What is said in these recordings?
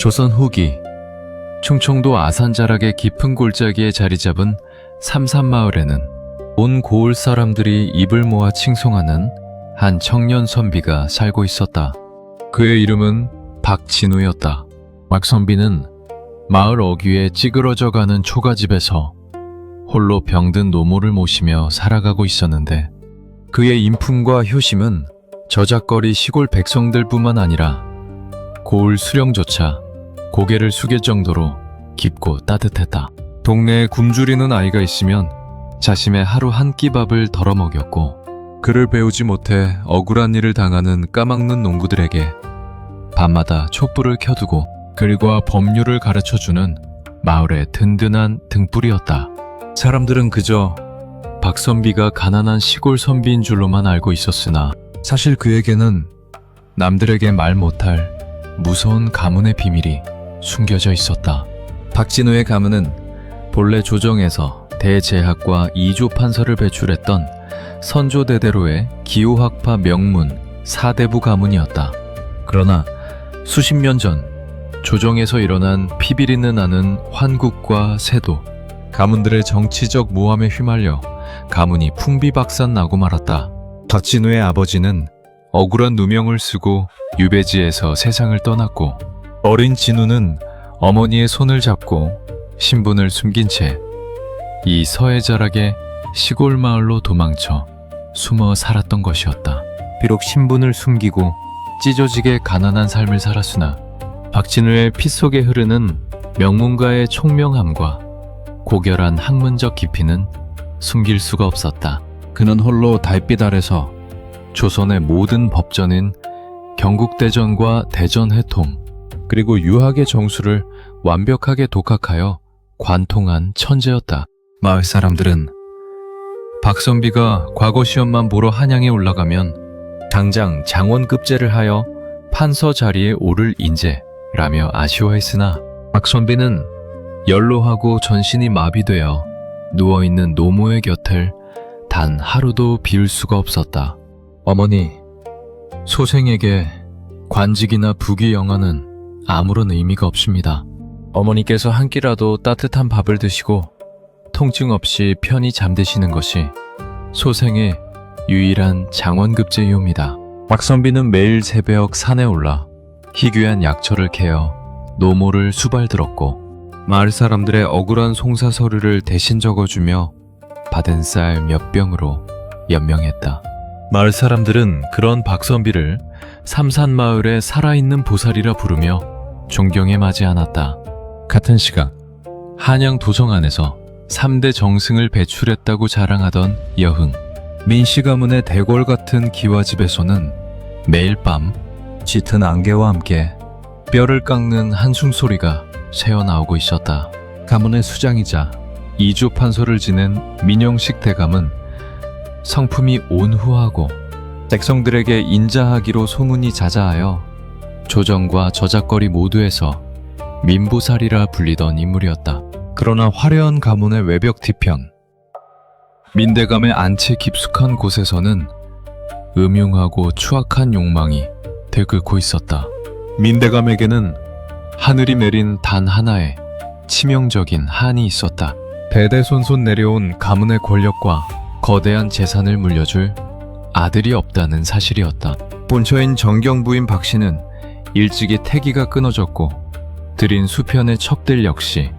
조선 후기 충청도 아산자락의 깊은 골짜기에 자리 잡은 삼산마을에는 온 고을 사람들이 입을 모아 칭송하는 한 청년 선비가 살고 있었다. 그의 이름은 박진우였다. 박선비는 마을 어귀에 찌그러져가는 초가집에서 홀로 병든 노모를 모시며 살아가고 있었는데, 그의 인품과 효심은 저작거리 시골 백성들뿐만 아니라 고을 수령조차 고개를 숙일 정도로 깊고 따뜻했다. 동네에 굶주리는 아이가 있으면 자신의 하루 한 끼 밥을 덜어먹였고, 그를 배우지 못해 억울한 일을 당하는 까막눈 농부들에게 밤마다 촛불을 켜두고 글과 법률을 가르쳐주는 마을의 든든한 등불이었다. 사람들은 그저 박선비가 가난한 시골 선비인 줄로만 알고 있었으나, 사실 그에게는 남들에게 말 못할 무서운 가문의 비밀이 숨겨져 있었다. 박진우의 가문은 본래 조정에서 대제학과 이조 판서를 배출했던 선조대대로의 기호학파 명문 사대부 가문이었다. 그러나 수십 년 전 조정에서 일어난 피비린내 나는 환국과 세도, 가문들의 정치적 모함에 휘말려 가문이 풍비박산나고 말았다. 박진우의 아버지는 억울한 누명을 쓰고 유배지에서 세상을 떠났고, 어린 진우는 어머니의 손을 잡고 신분을 숨긴 채 이 서해자락의 시골 마을로 도망쳐 숨어 살았던 것이었다. 비록 신분을 숨기고 찢어지게 가난한 삶을 살았으나 박진우의 피 속에 흐르는 명문가의 총명함과 고결한 학문적 깊이는 숨길 수가 없었다. 그는 홀로 달빛 아래서 조선의 모든 법전인 경국대전과 대전해통, 그리고 유학의 정수를 완벽하게 독학하여 관통한 천재였다. 마을 사람들은 박선비가 과거 시험만 보러 한양에 올라가면 당장 장원급제를 하여 판서 자리에 오를 인재라며 아쉬워했으나, 박선비는 연로하고 전신이 마비되어 누워있는 노모의 곁을 단 하루도 비울 수가 없었다. 어머니, 소생에게 관직이나 부귀 영화는 아무런 의미가 없습니다. 어머니께서 한 끼라도 따뜻한 밥을 드시고 통증 없이 편히 잠드시는 것이 소생의 유일한 장원급제이옵니다. 박선비는 매일 새벽 산에 올라 희귀한 약초를 캐어 노모를 수발들었고, 마을 사람들의 억울한 송사서류를 대신 적어주며 받은 쌀 몇 병으로 연명했다. 마을 사람들은 그런 박선비를 삼산마을의 살아있는 보살이라 부르며 존경에 맞이 않았다. 같은 시각 한양 도성 안에서 3대 정승을 배출했다고 자랑하던 여흥, 민씨 가문의 대궐 같은 기와집에서는 매일 밤 짙은 안개와 함께 뼈를 깎는 한숨 소리가 새어나오고 있었다. 가문의 수장이자 이조 판서를 지낸 민영식 대감은 성품이 온후하고 백성들에게 인자하기로 소문이 자자하여 조정과 저작거리 모두에서 민보살이라 불리던 인물이었다. 그러나 화려한 가문의 외벽 뒤편, 민대감의 안채 깊숙한 곳에서는 음흉하고 추악한 욕망이 들끓고 있었다. 민대감에게는 하늘이 내린 단 하나의 치명적인 한이 있었다. 대대손손 내려온 가문의 권력과 거대한 재산을 물려줄 아들이 없다는 사실이었다. 본처인 정경부인 박씨는 일찍이 태기가 끊어졌고, 들인 수편의 첩들 역시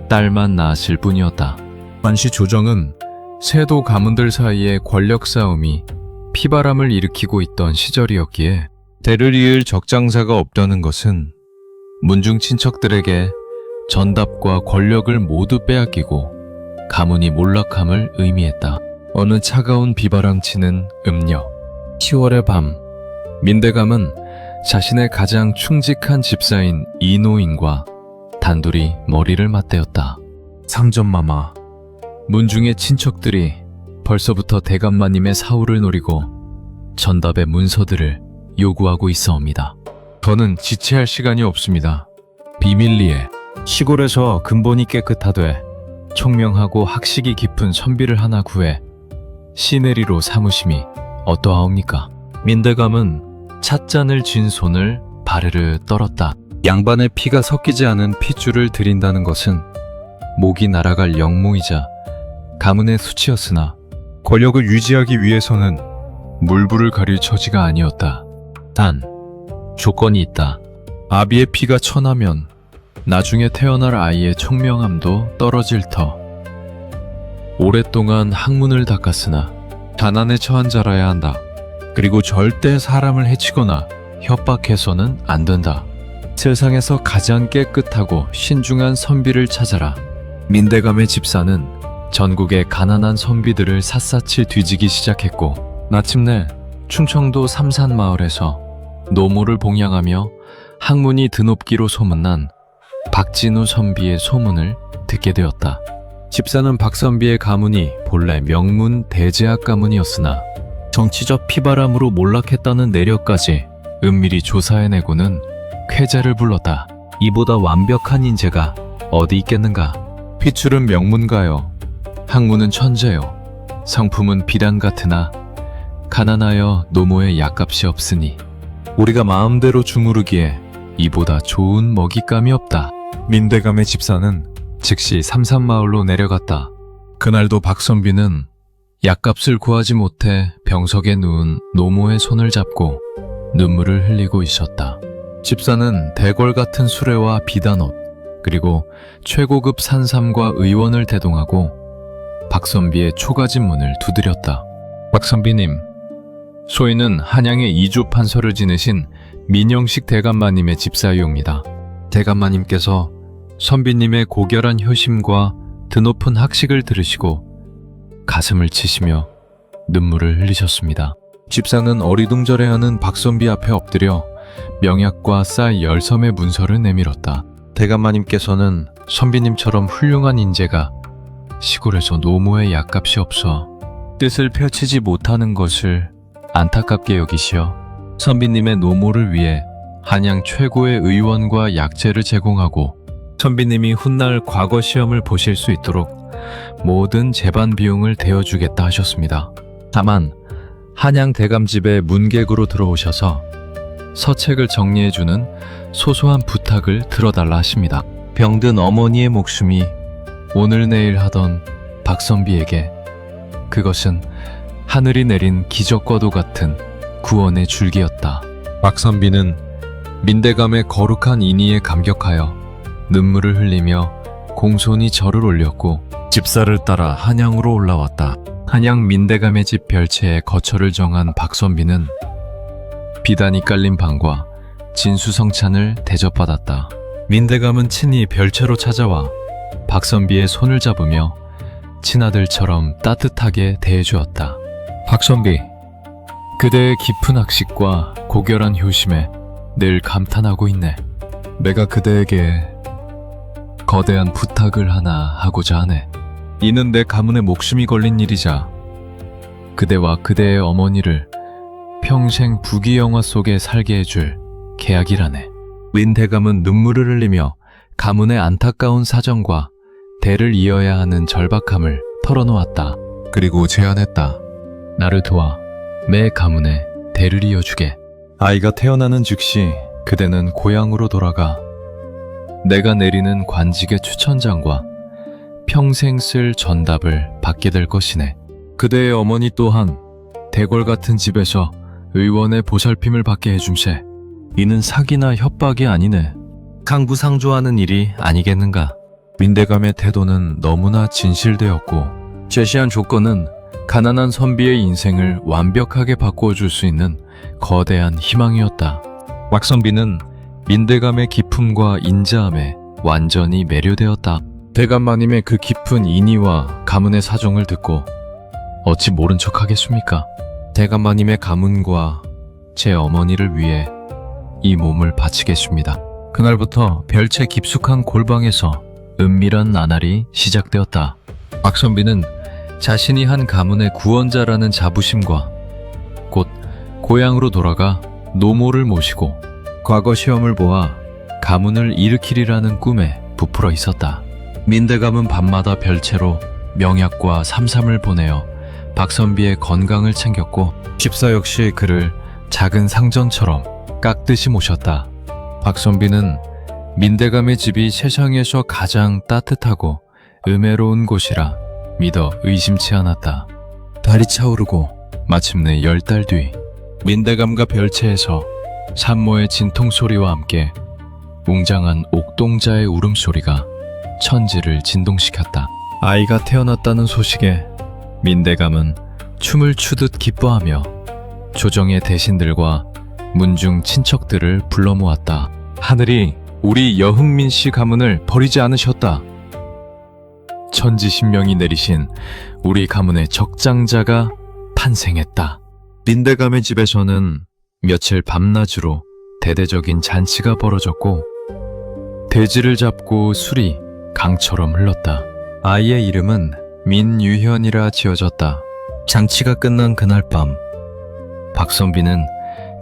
딸만 낳았을 뿐이었다. 만시 조정은 세도 가문들 사이의 권력 싸움이 피바람을 일으키고 있던 시절이었기에 대를 이을 적장사가 없다는 것은 문중 친척들에게 전답과 권력을 모두 빼앗기고 가문이 몰락함을 의미했다. 어느 차가운 비바람치는 음력 10월의 밤, 민대감은 자신의 가장 충직한 집사인 이노인과 단둘이 머리를 맞대었다. 삼전마마, 문중의 친척들이 벌써부터 대감마님의 사후를 노리고 전답의 문서들을 요구하고 있어옵니다. 저는 지체할 시간이 없습니다. 비밀리에 시골에서 근본이 깨끗하되 총명하고 학식이 깊은 선비를 하나 구해 시내리로 사무심이 어떠하옵니까? 민대감은 찻잔을 쥔 손을 바르르 떨었다. 양반의 피가 섞이지 않은 핏줄을 드린다는 것은 목이 날아갈 영모이자 가문의 수치였으나 권력을 유지하기 위해서는 물불을 가릴 처지가 아니었다. 단, 조건이 있다. 아비의 피가 천하면 나중에 태어날 아이의 청명함도 떨어질 터. 오랫동안 학문을 닦았으나 가난에 처한 자라야 한다. 그리고 절대 사람을 해치거나 협박해서는 안 된다. 세상에서 가장 깨끗하고 신중한 선비를 찾아라. 민대감의 집사는 전국의 가난한 선비들을 샅샅이 뒤지기 시작했고 마침내 충청도 삼산마을에서 노모를 봉양하며 학문이 드높기로 소문난 박진우 선비의 소문을 듣게 되었다. 집사는 박선비의 가문이 본래 명문 대제학 가문이었으나 정치적 피바람으로 몰락했다는 내력까지 은밀히 조사해내고는 쾌재를 불렀다. 이보다 완벽한 인재가 어디 있겠는가? 핏줄은 명문가요, 학문은 천재요, 성품은 비단 같으나 가난하여 노모의 약값이 없으니 우리가 마음대로 주무르기에 이보다 좋은 먹잇감이 없다. 민대감의 집사는 즉시 삼산마을로 내려갔다. 그날도 박선비는 약값을 구하지 못해 병석에 누운 노모의 손을 잡고 눈물을 흘리고 있었다. 집사는 대궐 같은 수레와 비단옷, 그리고 최고급 산삼과 의원을 대동하고 박선비의 초가집 문을 두드렸다. 박선비님, 소인은 한양에 이주 판서를 지내신 민영식 대감마님의 집사유입니다. 대감마님께서 선비님의 고결한 효심과 드높은 학식을 들으시고 가슴을 치시며 눈물을 흘리셨습니다. 집사는 어리둥절해하는 박선비 앞에 엎드려 명약과 쌀 10섬의 문서를 내밀었다. 대감마님께서는 선비님처럼 훌륭한 인재가 시골에서 노모의 약값이 없어 뜻을 펼치지 못하는 것을 안타깝게 여기시어 선비님의 노모를 위해 한양 최고의 의원과 약재를 제공하고 선비님이 훗날 과거 시험을 보실 수 있도록 모든 재반 비용을 대어주겠다 하셨습니다. 다만 한양 대감집에 문객으로 들어오셔서 서책을 정리해주는 소소한 부탁을 들어달라 하십니다. 병든 어머니의 목숨이 오늘 내일 하던 박선비에게 그것은 하늘이 내린 기적과도 같은 구원의 줄기였다. 박선비는 민대감의 거룩한 인의에 감격하여 눈물을 흘리며 공손히 절을 올렸고 집사를 따라 한양으로 올라왔다. 한양 민대감의 집 별채에 거처를 정한 박선비는 비단이 깔린 방과 진수성찬을 대접받았다. 민대감은 친히 별채로 찾아와 박선비의 손을 잡으며 친아들처럼 따뜻하게 대해주었다. 박선비, 그대의 깊은 학식과 고결한 효심에 늘 감탄하고 있네. 내가 그대에게 거대한 부탁을 하나 하고자 하네. 이는 내 가문의 목숨이 걸린 일이자 그대와 그대의 어머니를 평생 부귀영화 속에 살게 해줄 계약이라네. 민대감은 눈물을 흘리며 가문의 안타까운 사정과 대를 이어야 하는 절박함을 털어놓았다. 그리고 제안했다. 나를 도와 매 가문에 대를 이어주게. 아이가 태어나는 즉시 그대는 고향으로 돌아가 내가 내리는 관직의 추천장과 평생 쓸 전답을 받게 될 것이네. 그대의 어머니 또한 대궐 같은 집에서 의원의 보살핌을 받게 해줌세. 이는 사기나 협박이 아니네. 강부상조하는 일이 아니겠는가. 민대감의 태도는 너무나 진실되었고 제시한 조건은 가난한 선비의 인생을 완벽하게 바꿔줄 수 있는 거대한 희망이었다. 왁선비는 민대감의 기품과 인자함에 완전히 매료되었다. 대감마님의 그 깊은 인의와 가문의 사정을 듣고 어찌 모른 척 하겠습니까? 대감마님의 가문과 제 어머니를 위해 이 몸을 바치겠습니다. 그날부터 별채 깊숙한 골방에서 은밀한 나날이 시작되었다. 박선비는 자신이 한 가문의 구원자라는 자부심과 곧 고향으로 돌아가 노모를 모시고 과거 시험을 보아 가문을 일으키리라는 꿈에 부풀어 있었다. 민대감은 밤마다 별채로 명약과 삼삼을 보내어 박선비의 건강을 챙겼고 집사 역시 그를 작은 상전처럼 깍듯이 모셨다. 박선비는 민대감의 집이 세상에서 가장 따뜻하고 음해로운 곳이라 믿어 의심치 않았다. 달이 차오르고 마침내 10달 뒤 민대감과 별채에서 산모의 진통소리와 함께 웅장한 옥동자의 울음소리가 천지를 진동시켰다. 아이가 태어났다는 소식에 민대감은 춤을 추듯 기뻐하며 조정의 대신들과 문중 친척들을 불러 모았다. 하늘이 우리 여흥민 씨 가문을 버리지 않으셨다. 천지신명이 내리신 우리 가문의 적장자가 탄생했다. 민대감의 집에서는 며칠 밤낮으로 대대적인 잔치가 벌어졌고 돼지를 잡고 술이 강처럼 흘렀다. 아이의 이름은 민유현이라 지어졌다. 장치가 끝난 그날 밤 박선비는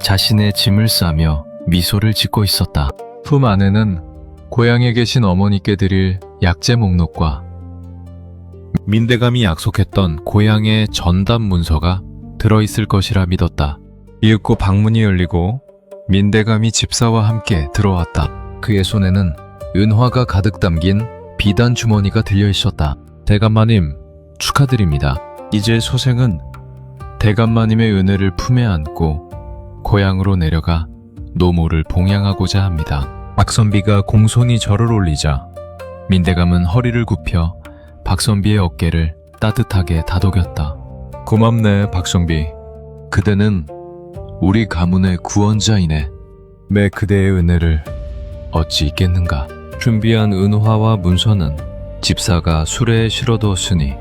자신의 짐을 싸며 미소를 짓고 있었다. 품 안에는 고향에 계신 어머니께 드릴 약재 목록과 민대감이 약속했던 고향의 전담 문서가 들어있을 것이라 믿었다. 이윽고 방문이 열리고 민대감이 집사와 함께 들어왔다. 그의 손에는 은화가 가득 담긴 비단 주머니가 들려 있었다. 대감마님, 축하드립니다. 이제 소생은 대감마님의 은혜를 품에 안고 고향으로 내려가 노모를 봉양하고자 합니다. 박선비가 공손히 절을 올리자 민대감은 허리를 굽혀 박선비의 어깨를 따뜻하게 다독였다. 고맙네, 박선비. 그대는 우리 가문의 구원자이네. 매 그대의 은혜를 어찌 잊겠는가. 준비한 은화와 문서는 집사가 수레에 실어두었으니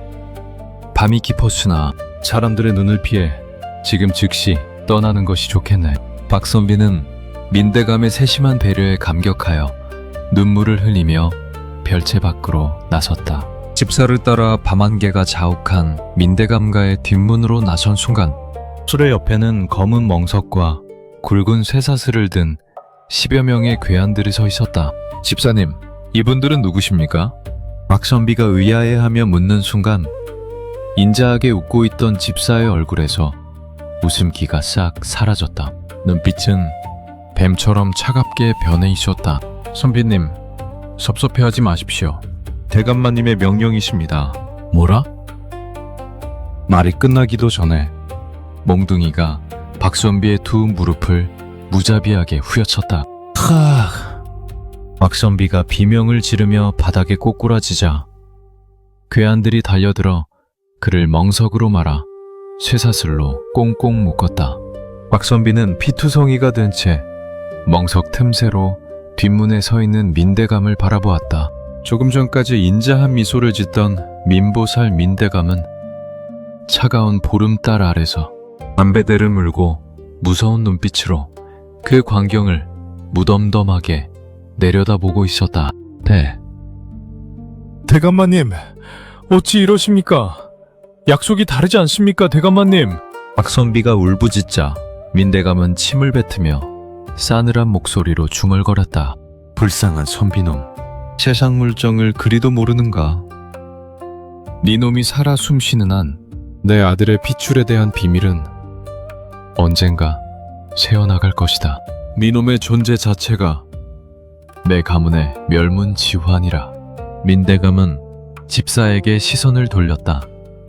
밤이 깊었으나 사람들의 눈을 피해 지금 즉시 떠나는 것이 좋겠네. 박선비는 민대감의 세심한 배려에 감격하여 눈물을 흘리며 별채 밖으로 나섰다. 집사를 따라 밤안개가 자욱한 민대감가의 뒷문으로 나선 순간 수레 옆에는 검은 멍석과 굵은 쇠사슬을 든 10여 명의 괴한들이 서 있었다. 집사님, 이분들은 누구십니까? 박선비가 의아해하며 묻는 순간 인자하게 웃고 있던 집사의 얼굴에서 웃음기가 싹 사라졌다. 눈빛은 뱀처럼 차갑게 변해 있었다. 선비님, 섭섭해하지 마십시오. 대감마님의 명령이십니다. 뭐라? 말이 끝나기도 전에 몽둥이가 박선비의 두 무릎을 무자비하게 후려쳤다. 하! 박선비가 비명을 지르며 바닥에 꼬꾸라지자 괴한들이 달려들어 그를 멍석으로 말아 쇠사슬로 꽁꽁 묶었다. 박선비는 피투성이가 된 채 멍석 틈새로 뒷문에 서 있는 민대감을 바라보았다. 조금 전까지 인자한 미소를 짓던 민보살 민대감은 차가운 보름달 아래서 담배대를 물고 무서운 눈빛으로 그 광경을 무덤덤하게 내려다보고 있었다. 대감마님, 어찌 이러십니까? 약속이 다르지 않습니까, 대감마님? 박선비가 울부짖자 민대감은 침을 뱉으며 싸늘한 목소리로 중얼거렸다. 불쌍한 선비놈, 세상 물정을 그리도 모르는가? 네 놈이 살아 숨쉬는 한 내 아들의 핏줄에 대한 비밀은 언젠가 새어나갈 것이다. 네 놈의 존재 자체가 내 가문의 멸문지환이라. 민대감은 집사에게 시선을 돌렸다.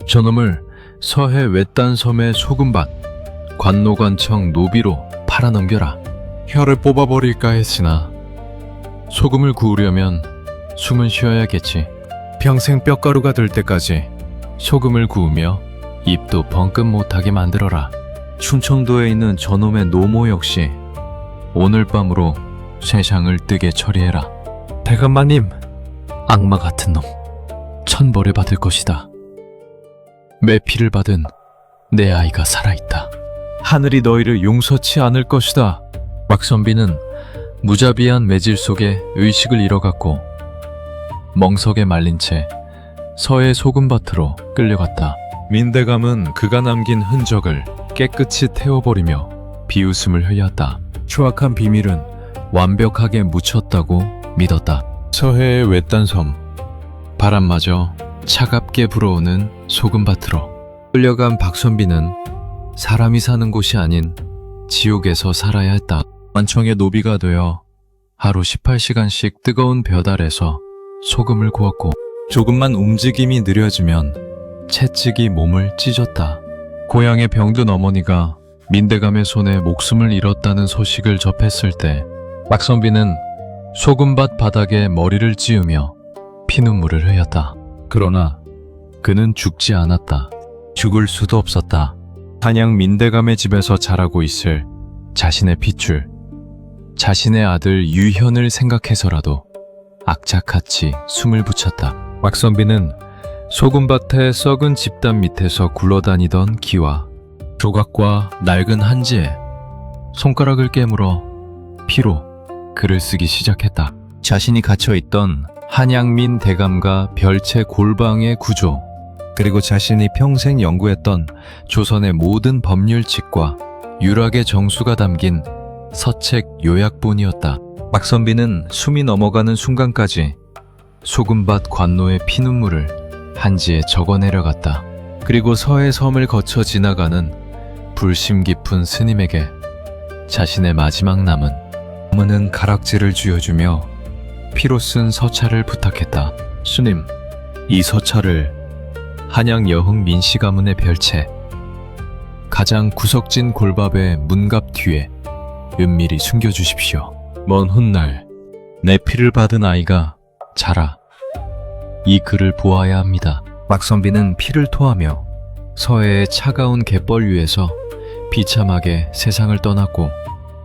저놈을 서해 외딴 섬의 소금밭 관노관청 노비로 팔아넘겨라. 혀를 뽑아버릴까 했으나 소금을 구우려면 숨은 쉬어야겠지. 평생 뼈가루가 될 때까지 소금을 구우며 입도 벙긋 못하게 만들어라. 충청도에 있는 저놈의 노모 역시 오늘 밤으로 세상을 뜨게 처리해라. 대감마님, 악마 같은 놈, 천벌을 받을 것이다. 매 피를 받은 내 아이가 살아있다. 하늘이 너희를 용서치 않을 것이다. 박선비는 무자비한 매질 속에 의식을 잃어갔고 멍석에 말린 채 서해 소금밭으로 끌려갔다. 민대감은 그가 남긴 흔적을 깨끗이 태워버리며 비웃음을 흘렸다. 추악한 비밀은 완벽하게 묻혔다고 믿었다. 서해의 외딴 섬, 바람마저 차갑게 불어오는 소금밭으로 끌려간 박선비는 사람이 사는 곳이 아닌 지옥에서 살아야 했다. 관청의 노비가 되어 하루 18시간씩 뜨거운 볕 아래서 소금을 구웠고 조금만 움직임이 느려지면 채찍이 몸을 찢었다. 고향에 병든 어머니가 민대감의 손에 목숨을 잃었다는 소식을 접했을 때 박선비는 소금밭 바닥에 머리를 찌우며 피눈물을 흘렸다. 그러나 그는 죽지 않았다. 죽을 수도 없었다. 한양 민대감의 집에서 자라고 있을 자신의 핏줄, 자신의 아들 유현을 생각해서라도 악착같이 숨을 붙였다. 박선비는 소금밭의 썩은 집단 밑에서 굴러다니던 기와 조각과 낡은 한지에 손가락을 깨물어 피로 글을 쓰기 시작했다. 자신이 갇혀있던 한양민 대감과 별채 골방의 구조, 그리고 자신이 평생 연구했던 조선의 모든 법률칙과 유락의 정수가 담긴 서책 요약본이었다. 박선비는 숨이 넘어가는 순간까지 소금밭 관노의 피눈물을 한지에 적어내려갔다. 그리고 서해 섬을 거쳐 지나가는 불심 깊은 스님에게 자신의 마지막 남은 어머는 가락지를 쥐어주며 피로 쓴 서찰을 부탁했다. 스님, 이 서찰을 한양 여흥 민씨 가문의 별채 가장 구석진 골밥의 문갑 뒤에 은밀히 숨겨주십시오. 먼 훗날 내 피를 받은 아이가 자라 이 글을 보아야 합니다. 박선비는 피를 토하며 서해의 차가운 갯벌 위에서 비참하게 세상을 떠났고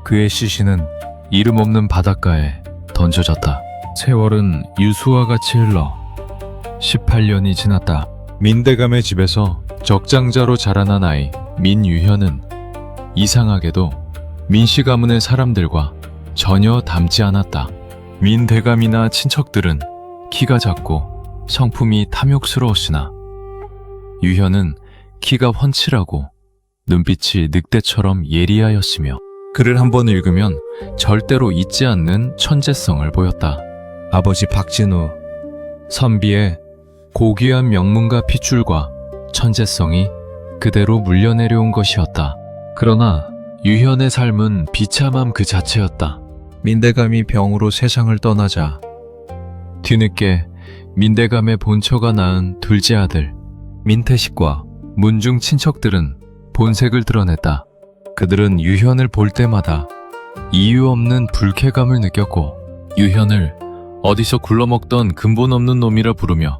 그의 시신은 이름 없는 바닷가에 던져졌다. 세월은 유수와 같이 흘러 18년이 지났다. 민대감의 집에서 적장자로 자라난 아이 민유현은 이상하게도 민씨 가문의 사람들과 전혀 닮지 않았다. 민대감이나 친척들은 키가 작고 성품이 탐욕스러웠으나 유현은 키가 훤칠하고 눈빛이 늑대처럼 예리하였으며 글을 한번 읽으면 절대로 잊지 않는 천재성을 보였다. 아버지 박진우, 선비의 고귀한 명문과 핏줄과 천재성이 그대로 물려내려온 것이었다. 그러나 유현의 삶은 비참함 그 자체였다. 민대감이 병으로 세상을 떠나자 뒤늦게 민대감의 본처가 낳은 둘째 아들 민태식과 문중 친척들은 본색을 드러냈다. 그들은 유현을 볼 때마다 이유 없는 불쾌감을 느꼈고 유현을 어디서 굴러먹던 근본 없는 놈이라 부르며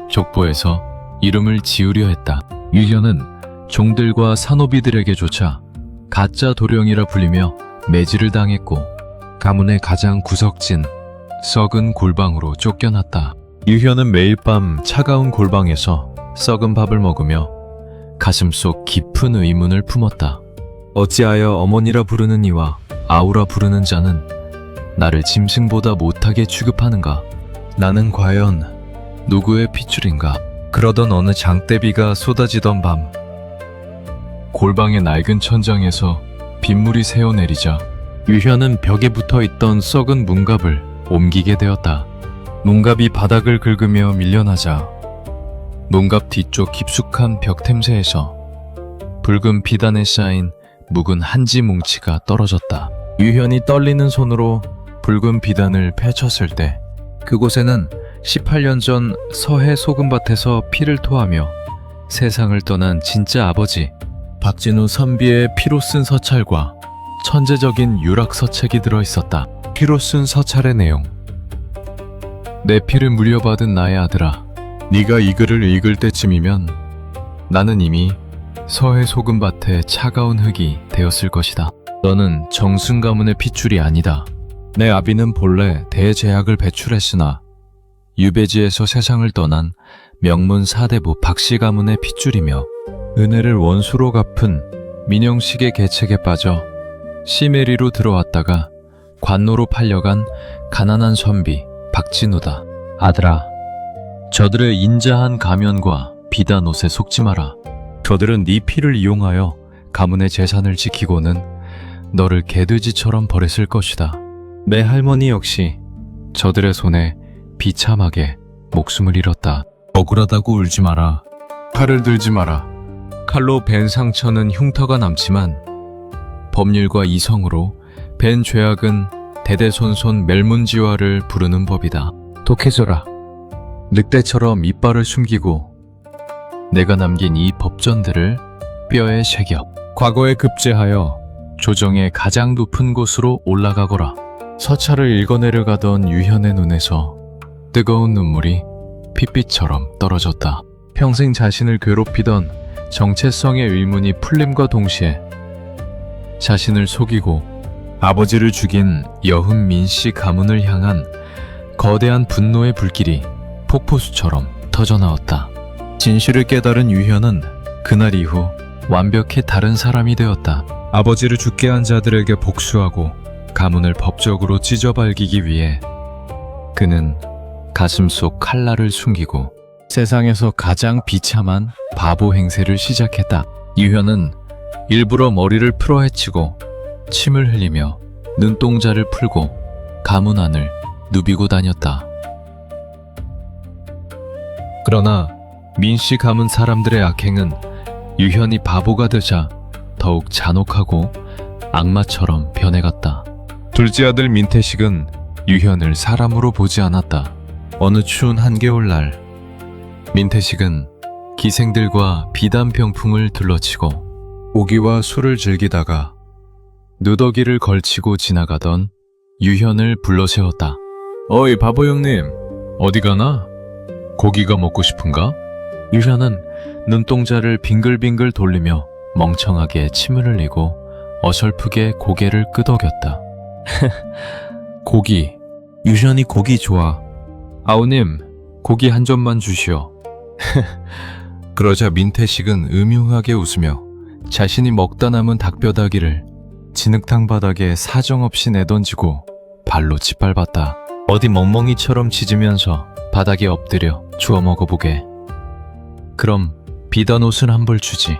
족보에서 이름을 지으려 했다. 유현은 종들과 산호비들에게조차 가짜 도령이라 불리며 매질을 당했고 가문의 가장 구석진 썩은 골방으로 쫓겨났다. 유현은 매일 밤 차가운 골방에서 썩은 밥을 먹으며 가슴속 깊은 의문을 품었다. 어찌하여 어머니라 부르는 이와 아우라 부르는 자는 나를 짐승보다 못하게 취급하는가? 나는 과연 누구의 핏줄인가? 그러던 어느 장대비가 쏟아지던 밤 골방의 낡은 천장에서 빗물이 새어내리자 유현은 벽에 붙어있던 썩은 문갑을 옮기게 되었다. 문갑이 바닥을 긁으며 밀려나자 문갑 뒤쪽 깊숙한 벽 틈새에서 붉은 비단에 쌓인 묵은 한지 뭉치가 떨어졌다. 유현이 떨리는 손으로 붉은 비단을 펼쳤을 때 그곳에는 18년 전 서해 소금밭에서 피를 토하며 세상을 떠난 진짜 아버지 박진우 선비의 피로 쓴 서찰과 천재적인 유락 서책이 들어있었다. 피로 쓴 서찰의 내용. 내 피를 물려받은 나의 아들아, 네가 이 글을 읽을 때쯤이면 나는 이미 서해 소금밭의 차가운 흙이 되었을 것이다. 너는 정순 가문의 핏줄이 아니다. 내 아비는 본래 대제학을 배출했으나 유배지에서 세상을 떠난 명문 사대부 박씨 가문의 핏줄이며 은혜를 원수로 갚은 민영식의 계책에 빠져 시메리로 들어왔다가 관노로 팔려간 가난한 선비 박진우다. 아들아, 저들의 인자한 가면과 비단 옷에 속지 마라. 저들은 네 피를 이용하여 가문의 재산을 지키고는 너를 개돼지처럼 버렸을 것이다. 내 할머니 역시 저들의 손에 비참하게 목숨을 잃었다. 억울하다고 울지 마라. 칼을 들지 마라. 칼로 벤 상처는 흉터가 남지만 법률과 이성으로 벤 죄악은 대대손손 멸문지화를 부르는 법이다. 독해져라. 늑대처럼 이빨을 숨기고 내가 남긴 이 법전들을 뼈에 새겨 과거에 급제하여 조정의 가장 높은 곳으로 올라가거라. 서찰을 읽어내려가던 유현의 눈에서 뜨거운 눈물이 핏빛처럼 떨어졌다. 평생 자신을 괴롭히던 정체성의 의문이 풀림과 동시에 자신을 속이고 아버지를 죽인 여훈 민씨 가문을 향한 거대한 분노의 불길이 폭포수처럼 터져나왔다. 진실을 깨달은 유현은 그날 이후 완벽히 다른 사람이 되었다. 아버지를 죽게 한 자들에게 복수하고 가문을 법적으로 찢어발기기 위해 그는 가슴 속 칼날을 숨기고 세상에서 가장 비참한 바보 행세를 시작했다. 유현은 일부러 머리를 풀어헤치고 침을 흘리며 눈동자를 풀고 가문 안을 누비고 다녔다. 그러나 민씨 가문 사람들의 악행은 유현이 바보가 되자 더욱 잔혹하고 악마처럼 변해갔다. 둘째 아들 민태식은 유현을 사람으로 보지 않았다. 어느 추운 한겨울날 민태식은 기생들과 비단 병풍을 둘러치고 오기와 술을 즐기다가 누더기를 걸치고 지나가던 유현을 불러세웠다. 어이 바보 형님, 어디 가나? 고기가 먹고 싶은가? 유현은 눈동자를 빙글빙글 돌리며 멍청하게 침을 흘리고 어설프게 고개를 끄덕였다. 고기. 유현이 고기 좋아. 아우님, 고기 한 점만 주시오. 그러자 민태식은 음흉하게 웃으며 자신이 먹다 남은 닭뼈다귀를 진흙탕 바닥에 사정없이 내던지고 발로 짓밟았다. 어디 멍멍이처럼 짖으면서 바닥에 엎드려 주워 먹어보게. 그럼 비단 옷은 한 벌 주지.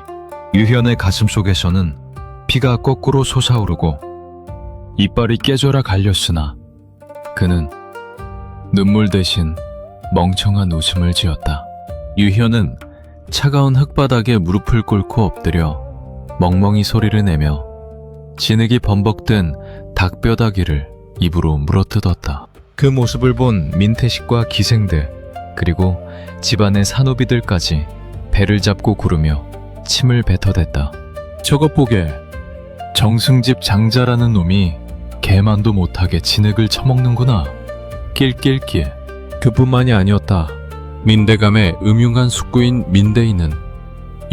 유현의 가슴 속에서는 피가 거꾸로 솟아오르고 이빨이 깨져라 갈렸으나 그는 눈물 대신 멍청한 웃음을 지었다. 유현은 차가운 흙바닥에 무릎을 꿇고 엎드려 멍멍이 소리를 내며 진흙이 범벅된 닭뼈다귀를 입으로 물어뜯었다. 그 모습을 본 민태식과 기생들 그리고 집안의 산후비들까지 배를 잡고 구르며 침을 뱉어댔다. 저것 보게. 정승집 장자라는 놈이 개만도 못하게 진흙을 처먹는구나. 낄낄낄. 그뿐만이 아니었다. 민대감의 음흉한 숙구인 민대인은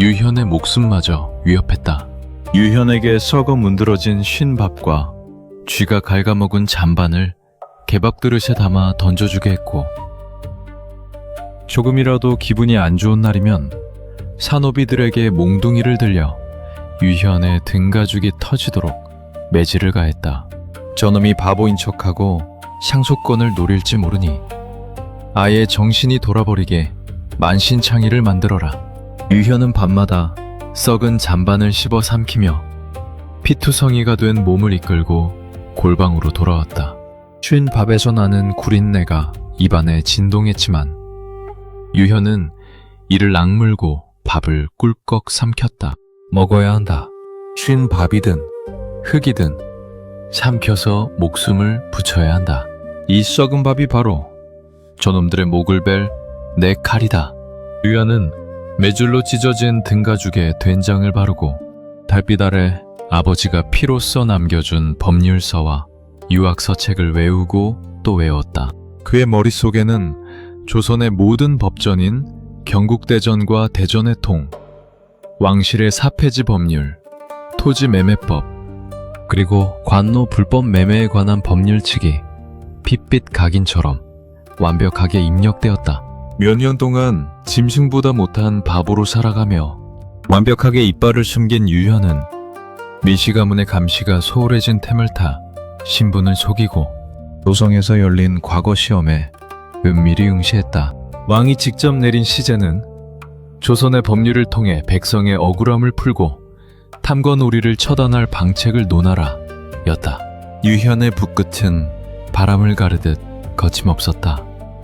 유현의 목숨마저 위협했다. 유현에게 썩어 문드러진 쉰밥과 쥐가 갉아먹은 잔반을 개밥 그릇에 담아 던져주게 했고 조금이라도 기분이 안 좋은 날이면 산호비들에게 몽둥이를 들려 유현의 등가죽이 터지도록 매질을 가했다. 저놈이 바보인 척하고 상속권을 노릴지 모르니 아예 정신이 돌아버리게 만신창이를 만들어라. 유현은 밤마다 썩은 잔반을 씹어 삼키며 피투성이가 된 몸을 이끌고 골방으로 돌아왔다. 쉰 밥에서 나는 구린내가 입안에 진동했지만 유현은 이를 악물고 밥을 꿀꺽 삼켰다. 먹어야 한다. 쉰 밥이든 흙이든 삼켜서 목숨을 붙여야 한다. 이 썩은 밥이 바로 저놈들의 목을 벨 내 칼이다. 유현은 메줄로 찢어진 등가죽에 된장을 바르고 달빛 아래 아버지가 피로써 남겨준 법률서와 유학서책을 외우고 또 외웠다. 그의 머릿속에는 조선의 모든 법전인 경국대전과 대전의 통, 왕실의 사폐지 법률, 토지매매법, 그리고 관노 불법 매매에 관한 법률칙이 핏빛 각인처럼 완벽하게 입력되었다. 몇 년 동안 짐승보다 못한 바보로 살아가며 완벽하게 이빨을 숨긴 유현은 민씨 가문의 감시가 소홀해진 템을 타 신분을 속이고 노성에서 열린 과거 시험에 은밀히 응시했다. 왕이 직접 내린 시제는 조선의 법률을 통해 백성의 억울함을 풀고 탐관오리를 처단할 방책을 논하라 였다. 유현의 붓끝은 바람을 가르듯 거침없었다.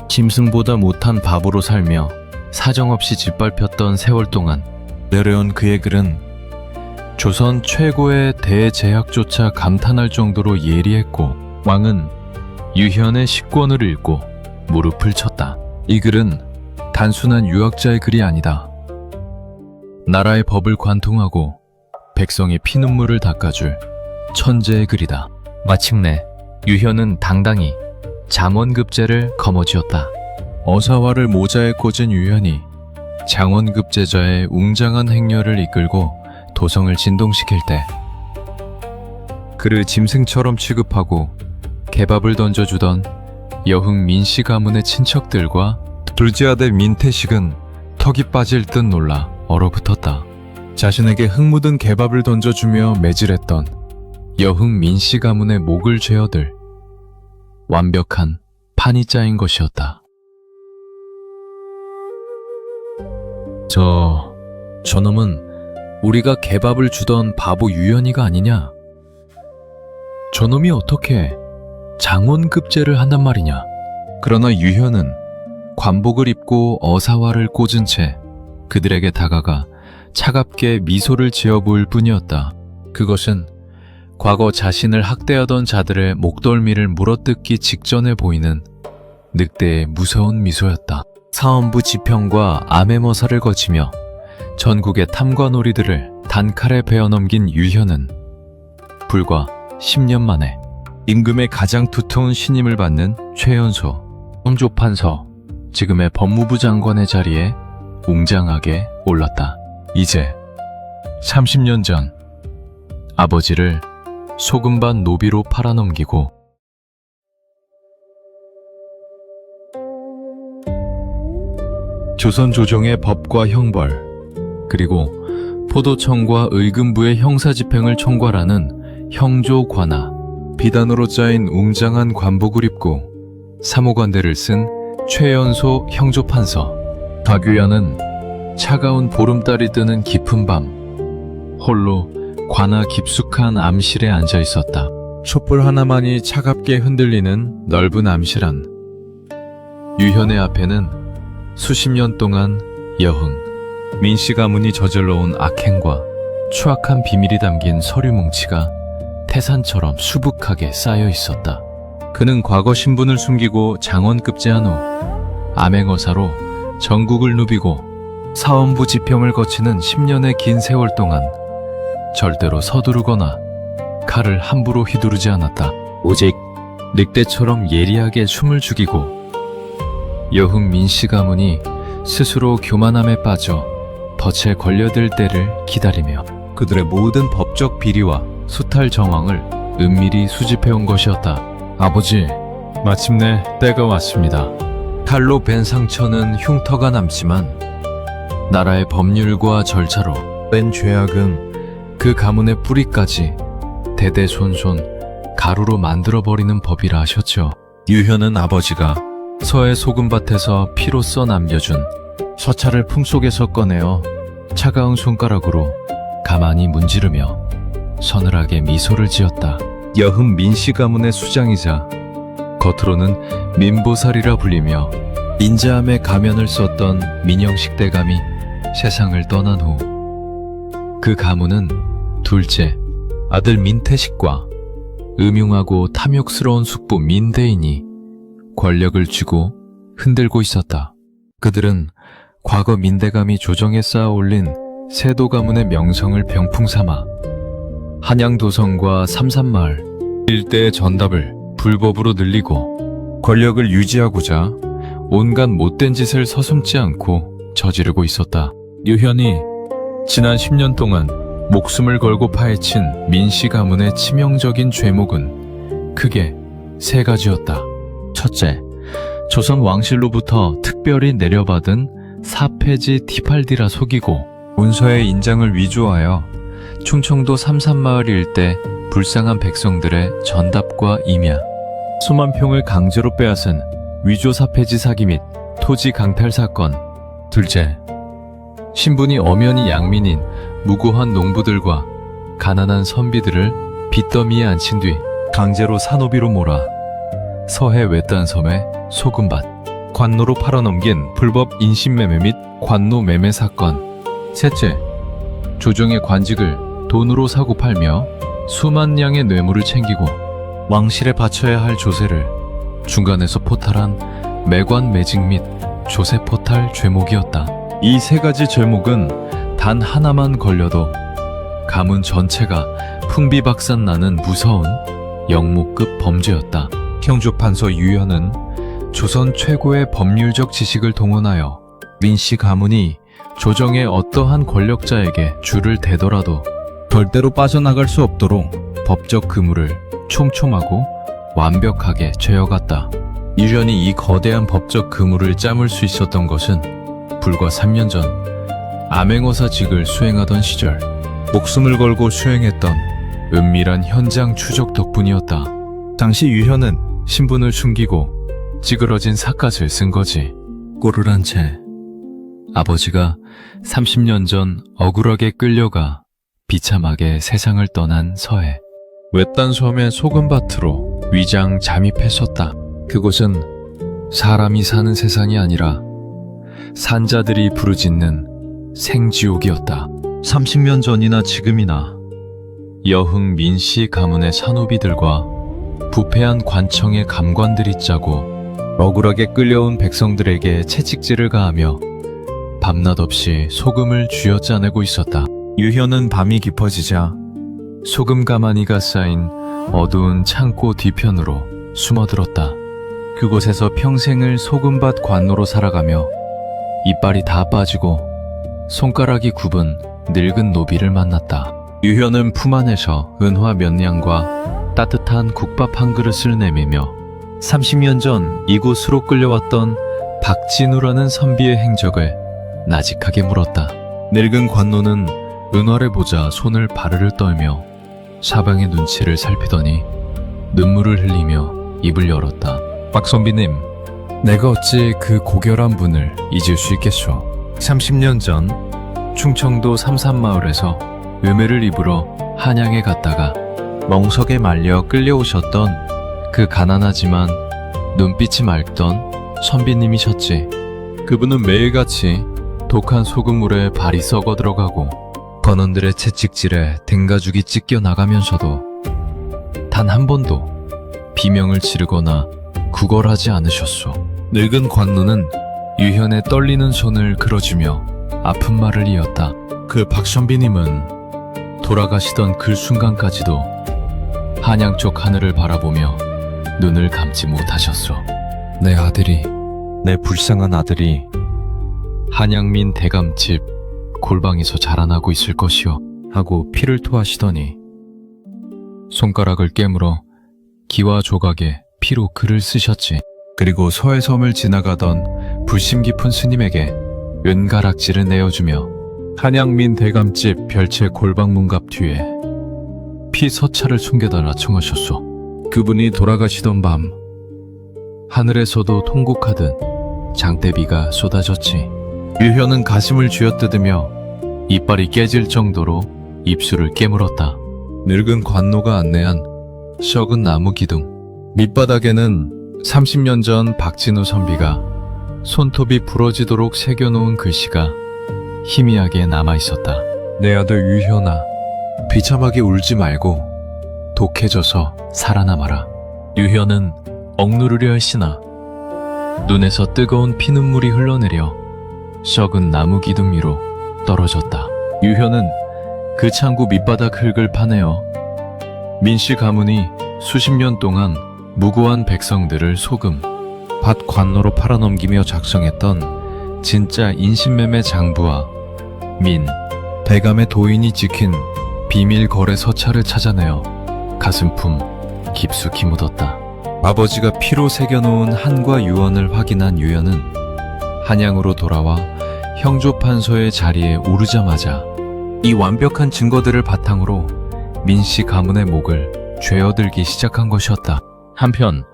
짐승보다 못한 바보로 살며 사정없이 짓밟혔던 세월 동안 내려온 그의 글은 조선 최고의 대제학조차 감탄할 정도로 예리했고 왕은 유현의 식권을 읽고 무릎을 쳤다. 이 글은 단순한 유학자의 글이 아니다. 나라의 법을 관통하고 백성의 피눈물을 닦아줄 천재의 글이다. 마침내 유현은 당당히 장원급제를 거머쥐었다. 어사화를 모자에 꽂은 유현이 장원급제자의 웅장한 행렬을 이끌고 도성을 진동시킬 때 그를 짐승처럼 취급하고 개밥을 던져주던 여흥 민씨 가문의 친척들과 둘째 아들 민태식은 턱이 빠질 듯 놀라 얼어붙었다. 자신에게 흙 묻은 개밥을 던져주며 매질했던 여흥 민씨 가문의 목을 죄어들 완벽한 판이 짜인 것이었다. 저놈은 우리가 개밥을 주던 바보 유연이가 아니냐? 저놈이 어떻게 장원급제를 한단 말이냐? 그러나 유현은 관복을 입고 어사화를 꽂은 채 그들에게 다가가 차갑게 미소를 지어 보일 뿐이었다. 그것은 과거 자신을 학대하던 자들의 목덜미를 물어뜯기 직전에 보이는 늑대의 무서운 미소였다. 사헌부 지평과 암해머사를 거치며 전국의 탐관오리들을 단칼에 베어넘긴 유현은 불과 10년 만에 임금의 가장 두터운 신임을 받는 최연소, 형조판서, 지금의 법무부 장관의 자리에 웅장하게 올랐다. 이제 30년 전 아버지를 소금반 노비로 팔아넘기고 조선 조정의 법과 형벌, 그리고 포도청과 의금부의 형사집행을 총괄하는 형조관아, 비단으로 짜인 웅장한 관복을 입고 사모관대를 쓴 최연소 형조판서. 박유연은 차가운 보름달이 뜨는 깊은 밤 홀로 관아 깊숙한 암실에 앉아 있었다. 촛불 하나만이 차갑게 흔들리는 넓은 암실 안 유현의 앞에는 수십 년 동안 여흥, 민씨 가문이 저질러온 악행과 추악한 비밀이 담긴 서류 뭉치가 태산처럼 수북하게 쌓여 있었다. 그는 과거 신분을 숨기고 장원급제한 후 암행어사로 전국을 누비고 사헌부 지평을 거치는 10년의 긴 세월 동안 절대로 서두르거나 칼을 함부로 휘두르지 않았다. 오직 늑대처럼 예리하게 숨을 죽이고 여흥 민씨 가문이 스스로 교만함에 빠져 덫에 걸려들 때를 기다리며 그들의 모든 법적 비리와 수탈 정황을 은밀히 수집해온 것이었다. 아버지, 마침내 때가 왔습니다. 칼로 벤 상처는 흉터가 남지만 나라의 법률과 절차로 뺀 죄악은 그 가문의 뿌리까지 대대손손 가루로 만들어버리는 법이라 하셨죠. 유현은 아버지가 서해 소금밭에서 피로써 남겨준 서찰을 품속에서 꺼내어 차가운 손가락으로 가만히 문지르며 서늘하게 미소를 지었다. 여흥 민씨 가문의 수장이자 겉으로는 민보살이라 불리며 인자함의 가면을 썼던 민영식 대감이 세상을 떠난 후 그 가문은 둘째 아들 민태식과 음흉하고 탐욕스러운 숙부 민대인이 권력을 쥐고 흔들고 있었다. 그들은 과거 민대감이 조정에 쌓아 올린 세도 가문의 명성을 병풍삼아 한양도성과 삼산마을 일대의 전답을 불법으로 늘리고 권력을 유지하고자 온갖 못된 짓을 서슴지 않고 저지르고 있었다. 유현이 지난 10년 동안 목숨을 걸고 파헤친 민씨 가문의 치명적인 죄목은 크게 세 가지였다. 첫째, 조선 왕실로부터 특별히 내려받은 사폐지 티팔디라 속이고 문서의 인장을 위조하여 충청도 삼산마을 일대 불쌍한 백성들의 전답과 임야, 수만 평을 강제로 빼앗은 위조 사폐지 사기 및 토지 강탈 사건. 둘째, 신분이 엄연히 양민인 무고한 농부들과 가난한 선비들을 빚더미에 앉힌 뒤 강제로 산호비로 몰아 서해 외딴 섬의 소금밭, 관노로 팔아넘긴 불법 인신매매 및 관노 매매 사건. 셋째, 조정의 관직을 돈으로 사고 팔며 수만 양의 뇌물을 챙기고 왕실에 바쳐야 할 조세를 중간에서 포탈한 매관 매직 및 조세 포탈 죄목이었다. 이 세 가지 죄목은 단 하나만 걸려도 가문 전체가 풍비박산 나는 무서운 영모급 범죄였다. 형조판서 유현은 조선 최고의 법률적 지식을 동원하여 민씨 가문이 조정의 어떠한 권력자에게 줄을 대더라도 절대로 빠져나갈 수 없도록 법적 그물을 촘촘하고 완벽하게 죄어갔다. 유현이 이 거대한 법적 그물을 짜물 수 있었던 것은 불과 3년 전 암행어사직을 수행하던 시절 목숨을 걸고 수행했던 은밀한 현장 추적 덕분이었다. 당시 유현은 신분을 숨기고 찌그러진 삿갓을 쓴 거지. 꼴을 한 채 아버지가 30년 전 억울하게 끌려가 비참하게 세상을 떠난 서해. 외딴 섬의 소금밭으로 위장 잠입했었다. 그곳은 사람이 사는 세상이 아니라 산자들이 부르짖는 생지옥이었다. 30년 전이나 지금이나 여흥 민씨 가문의 산후비들과 부패한 관청의 감관들이 짜고 억울하게 끌려온 백성들에게 채찍질을 가하며 밤낮 없이 소금을 쥐어짜내고 있었다. 유현은 밤이 깊어지자 소금 가마니가 쌓인 어두운 창고 뒤편으로 숨어들었다. 그곳에서 평생을 소금밭 관노로 살아가며 이빨이 다 빠지고 손가락이 굽은 늙은 노비를 만났다. 유현은 품 안에서 은화 몇 냥과 따뜻한 국밥 한 그릇을 내밀며 30년 전 이곳으로 끌려왔던 박진우라는 선비의 행적을 나직하게 물었다. 늙은 관노는 은화를 보자 손을 바르르 떨며 사방의 눈치를 살피더니 눈물을 흘리며 입을 열었다. 박 선비님, 내가 어찌 그 고결한 분을 잊을 수 있겠소. 30년 전 충청도 삼산마을에서 외매를 입으러 한양에 갔다가 멍석에 말려 끌려오셨던 그 가난하지만 눈빛이 맑던 선비님이셨지. 그분은 매일같이 독한 소금물에 발이 썩어 들어가고 건원들의 채찍질에 등가죽이 찢겨 나가면서도 단 한 번도 비명을 지르거나 구걸하지 않으셨소. 늙은 관노는 유현의 떨리는 손을 끌어주며 아픈 말을 이었다. 그 박선비님은 돌아가시던 그 순간까지도 한양 쪽 하늘을 바라보며 눈을 감지 못하셨소. 내 아들이, 내 불쌍한 아들이 한양민 대감집 골방에서 자라나고 있을 것이오 하고 피를 토하시더니 손가락을 깨물어 기와 조각에 피로 글을 쓰셨지. 그리고 서해섬을 지나가던 불심 깊은 스님에게 은가락지를 내어주며 한양민 대감집 별채 골방문 앞 뒤에 피 서찰을 숨겨달라 청하셨소. 그분이 돌아가시던 밤 하늘에서도 통곡하듯 장대비가 쏟아졌지. 유현은 가슴을 쥐어뜯으며 이빨이 깨질 정도로 입술을 깨물었다. 늙은 관노가 안내한 썩은 나무 기둥 밑바닥에는 30년 전 박진우 선비가 손톱이 부러지도록 새겨놓은 글씨가 희미하게 남아있었다. 내 아들 유현아, 비참하게 울지 말고 독해져서 살아남아라. 유현은 억누르려 했으나 눈에서 뜨거운 피눈물이 흘러내려 썩은 나무 기둥 위로 떨어졌다. 유현은 그 창고 밑바닥 흙을 파내어 민씨 가문이 수십 년 동안 무고한 백성들을 소금, 밭 관노로 팔아넘기며 작성했던 진짜 인신매매 장부와 민, 대감의 도인이 지킨 비밀 거래 서찰을 찾아내어 가슴품 깊숙이 묻었다. 아버지가 피로 새겨놓은 한과 유언을 확인한 유현은 한양으로 돌아와 형조판서의 자리에 오르자마자 이 완벽한 증거들을 바탕으로 민씨 가문의 목을 죄어들기 시작한 것이었다. 한편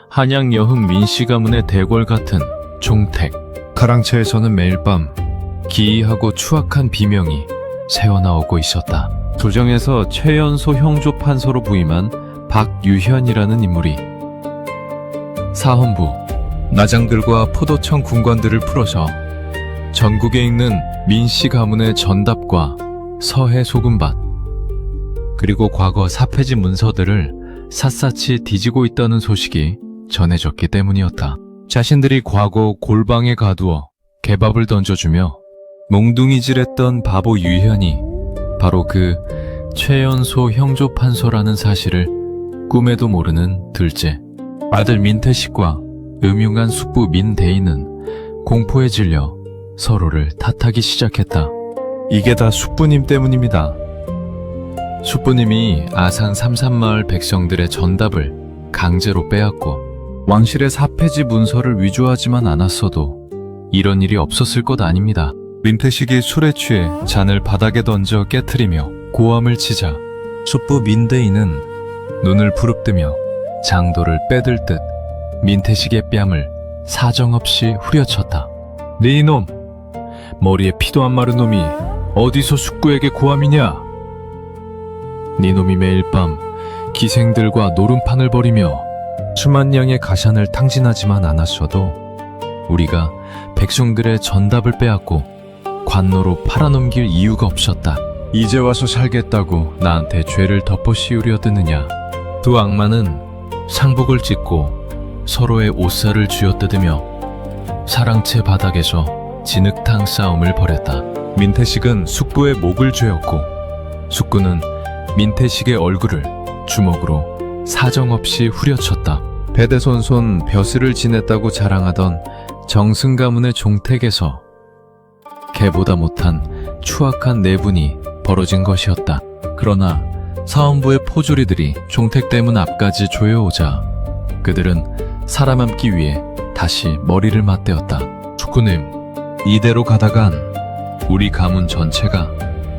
한양 여흥 민씨 가문의 대궐 같은 종택, 가랑채에서는 매일 밤 기이하고 추악한 비명이 새어나오고 있었다. 조정에서 최연소 형조판서로 부임한 박유현이라는 인물이 사헌부, 나장들과 포도청 군관들을 풀어서 전국에 있는 민씨 가문의 전답과 서해 소금밭, 그리고 과거 사폐지 문서들을 샅샅이 뒤지고 있다는 소식이 전해졌기 때문이었다. 자신들이 과거 골방에 가두어 개밥을 던져주며 몽둥이질했던 바보 유현이 바로 그 최연소 형조 판서라는 사실을 꿈에도 모르는 둘째 아들 민태식과 음흉한 숙부 민대인은 공포에 질려 서로를 탓하기 시작했다. 이게 다 숙부님 때문입니다. 숙부님이 아산 삼산마을 백성들의 전답을 강제로 빼앗고 왕실의 사패지 문서를 위조하지만 않았어도 이런 일이 없었을 것 아닙니다. 민태식이 술에 취해 잔을 바닥에 던져 깨트리며 고함을 치자 숙부 민대인은 눈을 부릅뜨며 장도를 빼들 듯 민태식의 뺨을 사정없이 후려쳤다. 네 이놈! 머리에 피도 안 마른 놈이 어디서 숙부에게 고함이냐? 네 놈이 매일 밤 기생들과 노름판을 벌이며 수만 양의 가산을 탕진하지만 않았어도 우리가 백성들의 전답을 빼앗고 관노로 팔아넘길 이유가 없었다. 이제 와서 살겠다고 나한테 죄를 덮어 씌우려 드느냐. 두 악마는 상복을 찢고 서로의 옷살을 쥐어뜯으며 사랑채 바닥에서 진흙탕 싸움을 벌였다. 민태식은 숙부의 목을 죄었고 숙부는 민태식의 얼굴을 주먹으로 사정없이 후려쳤다. 배대손손 벼슬을 지냈다고 자랑하던 정승 가문의 종택에서 개보다 못한 추악한 내분이 벌어진 것이었다. 그러나 사원부의 포조리들이 종택대문 앞까지 조여오자 그들은 살아남기 위해 다시 머리를 맞대었다. 숙부님, 이대로 가다간 우리 가문 전체가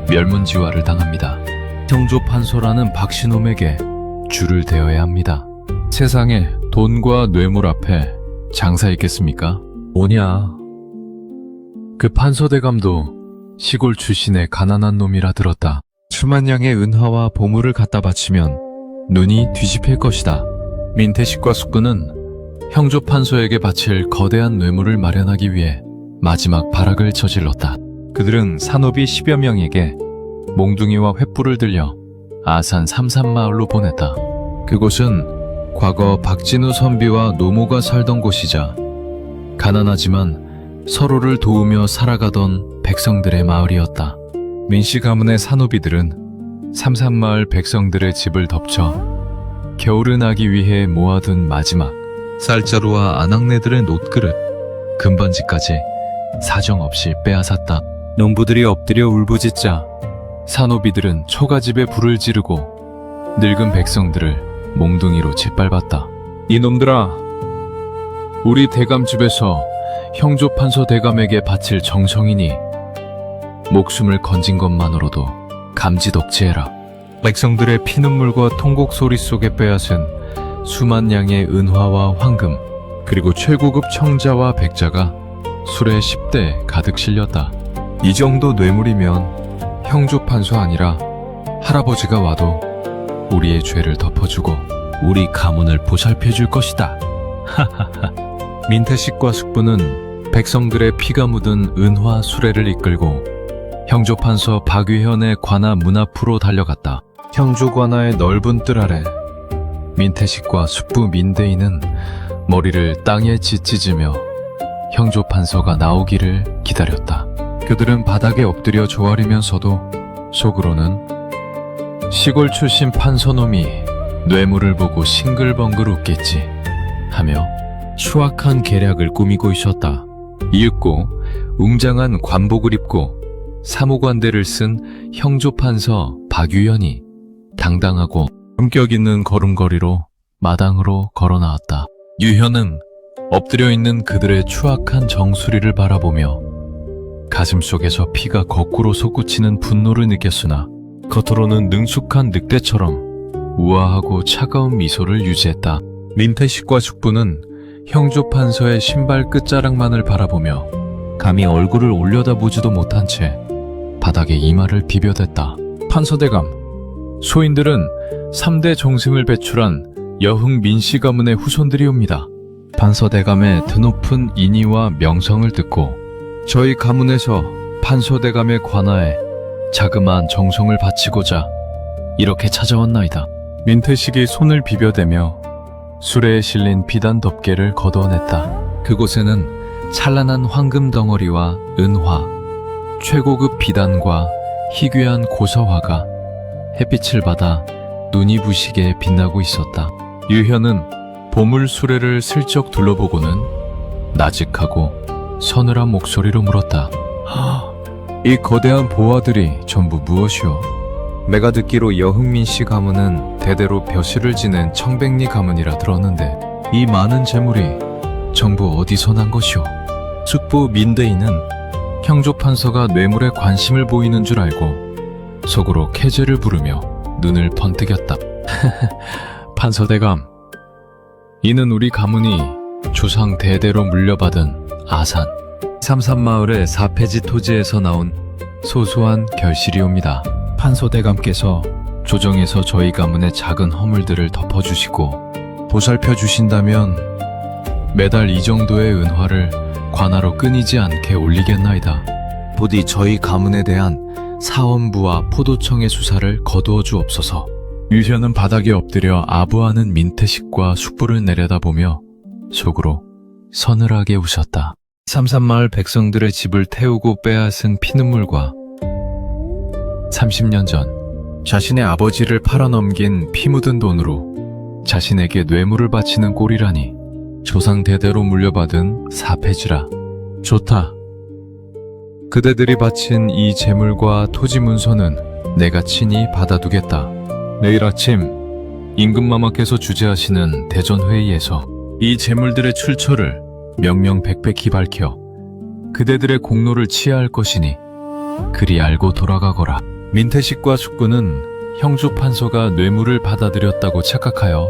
멸문지화를 당합니다. 형조 판서라는 박신놈에게 줄을 대어야 합니다. 세상에 돈과 뇌물 앞에 장사 있겠습니까? 뭐냐? 그 판서대감도 시골 출신의 가난한 놈이라 들었다. 수만 양의 은화와 보물을 갖다 바치면 눈이 뒤집힐 것이다. 민태식과 숙부는 형조 판서에게 바칠 거대한 뇌물을 마련하기 위해 마지막 발악을 저질렀다. 그들은 산업이 10여 명에게 몽둥이와 횃불을 들려 아산 삼산마을로 보냈다. 그곳은 과거 박진우 선비와 노모가 살던 곳이자 가난하지만 서로를 도우며 살아가던 백성들의 마을이었다. 민씨 가문의 산호비들은 삼산마을 백성들의 집을 덮쳐 겨울을 나기 위해 모아둔 마지막 쌀자루와 아낙네들의 놋그릇, 금반지까지 사정없이 빼앗았다. 농부들이 엎드려 울부짖자 산호비들은 초가집에 불을 지르고 늙은 백성들을 몽둥이로 짓밟았다. 이놈들아, 우리 대감집에서 형조 판서 대감에게 바칠 정성이니 목숨을 건진 것만으로도 감지덕지해라. 백성들의 피눈물과 통곡 소리 속에 빼앗은 수만 양의 은화와 황금, 그리고 최고급 청자와 백자가 술에 10대 가득 실렸다. 이 정도 뇌물이면 형조 판서 아니라 할아버지가 와도 우리의 죄를 덮어주고 우리 가문을 보살펴줄 것이다. 하하하. 민태식과 숙부는 백성들의 피가 묻은 은화 수레를 이끌고 형조 판서 박위현의 관아 문 앞으로 달려갔다. 형조 관아의 넓은 뜰 아래 민태식과 숙부 민대인은 머리를 땅에 짓짖으며 형조 판서가 나오기를 기다렸다. 그들은 바닥에 엎드려 조아리면서도 속으로는 시골 출신 판서놈이 뇌물을 보고 싱글벙글 웃겠지 하며 추악한 계략을 꾸미고 있었다. 이윽고 웅장한 관복을 입고 사무관대를 쓴 형조 판서 박유연이 당당하고 품격 있는 걸음걸이로 마당으로 걸어 나왔다. 유현은 엎드려 있는 그들의 추악한 정수리를 바라보며 가슴속에서 피가 거꾸로 솟구치는 분노를 느꼈으나 겉으로는 능숙한 늑대처럼 우아하고 차가운 미소를 유지했다. 민태식과 숙부는 형조 판서의 신발 끝자락만을 바라보며 감히 얼굴을 올려다보지도 못한 채 바닥에 이마를 비벼댔다. 판서대감, 소인들은 3대 정승을 배출한 여흥 민씨 가문의 후손들이옵니다. 판서대감의 드높은 인의와 명성을 듣고 저희 가문에서 판서대감의 관하에 자그마한 정성을 바치고자 이렇게 찾아왔나이다. 민태식이 손을 비벼대며 수레에 실린 비단 덮개를 걷어냈다. 그곳에는 찬란한 황금 덩어리와 은화, 최고급 비단과 희귀한 고서화가 햇빛을 받아 눈이 부시게 빛나고 있었다. 유현은 보물 수레를 슬쩍 둘러보고는 나직하고 서늘한 목소리로 물었다. 이 거대한 보화들이 전부 무엇이오? 내가 듣기로 여흥민 씨 가문은 대대로 벼슬을 지는 청백리 가문이라 들었는데 이 많은 재물이 전부 어디서 난 것이오? 숙부 민대인은 형조 판서가 뇌물에 관심을 보이는 줄 알고 속으로 캐제를 부르며 눈을 번뜩였다. 판서대감, 이는 우리 가문이 조상 대대로 물려받은 아산 삼산마을의 4폐지 토지에서 나온 소소한 결실이옵니다. 판서대감께서 조정에서 저희 가문의 작은 허물들을 덮어주시고 보살펴 주신다면 매달 이 정도의 은화를 관하로 끊이지 않게 올리겠나이다. 부디 저희 가문에 대한 사원부와 포도청의 수사를 거두어 주옵소서. 유현은 바닥에 엎드려 아부하는 민태식과 숙부를 내려다보며 속으로 서늘하게 웃었다. 삼산마을 백성들의 집을 태우고 빼앗은 피눈물과 30년 전 자신의 아버지를 팔아넘긴 피 묻은 돈으로 자신에게 뇌물을 바치는 꼴이라니 조상 대대로 물려받은 사패지라. 좋다. 그대들이 바친 이 재물과 토지 문서는 내가 친히 받아두겠다. 내일 아침 임금마마께서 주재하시는 대전회의에서 이 재물들의 출처를 명명백백히 밝혀 그대들의 공로를 치하할 것이니 그리 알고 돌아가거라. 민태식과 숙부는 형조 판서가 뇌물을 받아들였다고 착각하여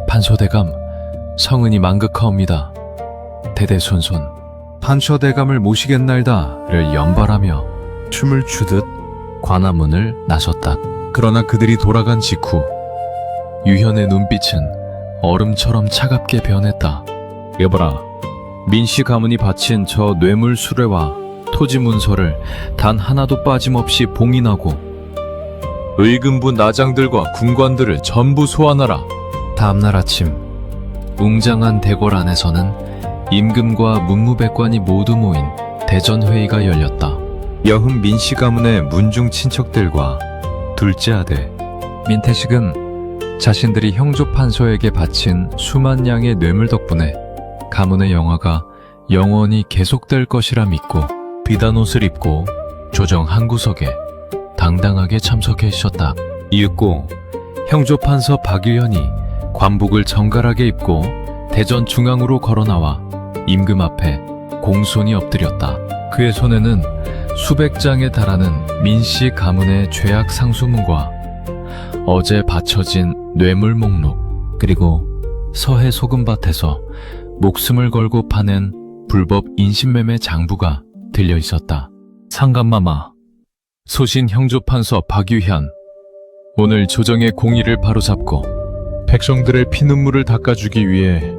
판서대감 성은이 만극하옵니다. 대대손손 판서대감을 모시겠날다를 연발하며 춤을 추듯 관아문을 나섰다. 그러나 그들이 돌아간 직후 유현의 눈빛은 얼음처럼 차갑게 변했다. 여보라, 민씨 가문이 바친 저 뇌물 수레와 토지 문서를 단 하나도 빠짐없이 봉인하고 의금부 나장들과 군관들을 전부 소환하라. 다음날 아침 웅장한 대궐 안에서는 임금과 문무백관이 모두 모인 대전회의가 열렸다. 여흥 민씨 가문의 문중 친척들과 둘째 아들 민태식은 자신들이 형조 판서에게 바친 수만 양의 뇌물 덕분에 가문의 영화가 영원히 계속될 것이라 믿고 비단 옷을 입고 조정 한 구석에 당당하게 참석해 있었다. 이윽고 형조 판서 박유현이 관복을 정갈하게 입고 대전 중앙으로 걸어나와 임금 앞에 공손히 엎드렸다. 그의 손에는 수백 장에 달하는 민씨 가문의 죄악 상수문과 어제 바쳐진 뇌물 목록, 그리고 서해 소금밭에서 목숨을 걸고 파낸 불법 인신매매 장부가 들려 있었다. 상감마마, 소신 형조판서 박유현, 오늘 조정의 공의를 바로잡고 백성들의 피눈물을 닦아주기 위해